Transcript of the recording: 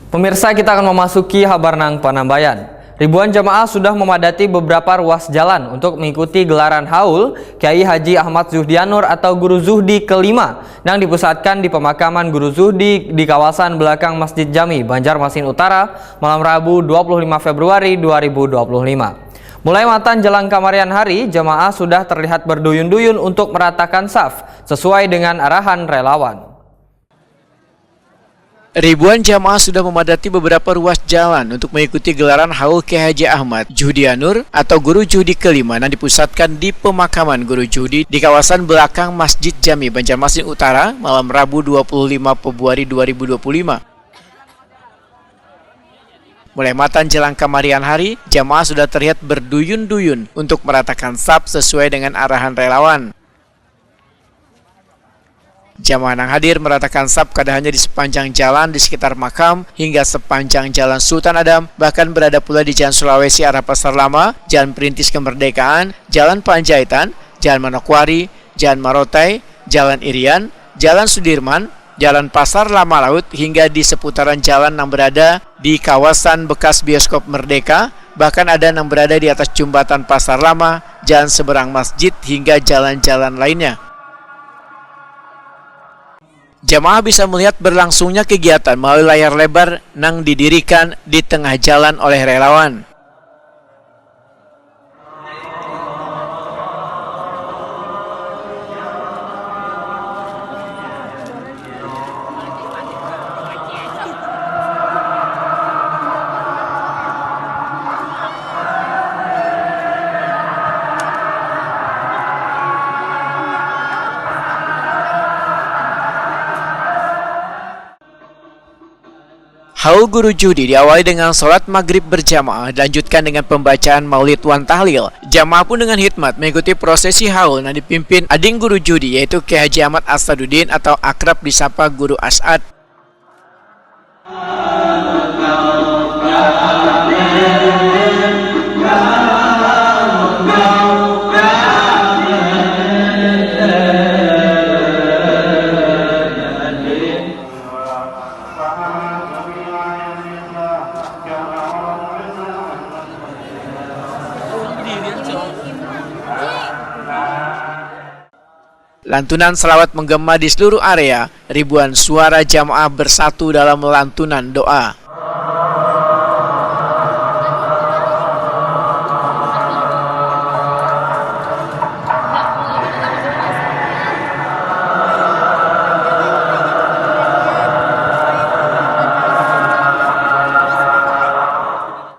Pemirsa, kita akan memasuki Habarnang Panambayan. Ribuan jamaah sudah memadati beberapa ruas jalan untuk mengikuti gelaran haul Kiai Haji Ahmad Zuhdianur atau Guru Zuhdi kelima yang dipusatkan di pemakaman Guru Zuhdi di kawasan belakang Masjid Jami, Banjarmasin Utara, malam Rabu 25 Februari 2025. Mulai matang jelang Kamarian hari, jamaah sudah terlihat berduyun-duyun untuk meratakan saf sesuai dengan arahan relawan. Ribuan jamaah sudah memadati beberapa ruas jalan untuk mengikuti gelaran haul Kiai Haji Ahmad Zuhdianur atau Guru Zuhdi kelima yang dipusatkan di pemakaman Guru Zuhdi di kawasan belakang Masjid Jami, Banjarmasin Utara, malam Rabu 25 Februari 2025. Mulai matang jelang Kamarian hari, jamaah sudah terlihat berduyun-duyun untuk meratakan saf sesuai dengan arahan relawan. Jamaah yang hadir meratakan saf kada hanya di sepanjang jalan di sekitar makam hingga sepanjang Jalan Sultan Adam, bahkan berada pula di Jalan Sulawesi arah Pasar Lama, Jalan Perintis Kemerdekaan, Jalan Panjaitan, Jalan Manokwari, Jalan Marotai, Jalan Irian, Jalan Sudirman, Jalan Pasar Lama Laut hingga di seputaran jalan yang berada di kawasan bekas bioskop Merdeka, bahkan ada yang berada di atas jembatan Pasar Lama, jalan seberang masjid hingga jalan-jalan lainnya. Jamaah bisa melihat berlangsungnya kegiatan melalui layar lebar yang didirikan di tengah jalan oleh relawan. Haul Guru Zuhdi diawali dengan sholat maghrib berjamaah, dilanjutkan dengan pembacaan maulid wan tahlil. Jamaah pun dengan hikmat mengikuti prosesi haul yang dipimpin ading Guru Zuhdi, yaitu Kiai Haji Ahmad Asaduddin atau akrab disapa Guru As'ad. Lantunan selawat menggema di seluruh area, ribuan suara jamaah bersatu dalam lantunan doa.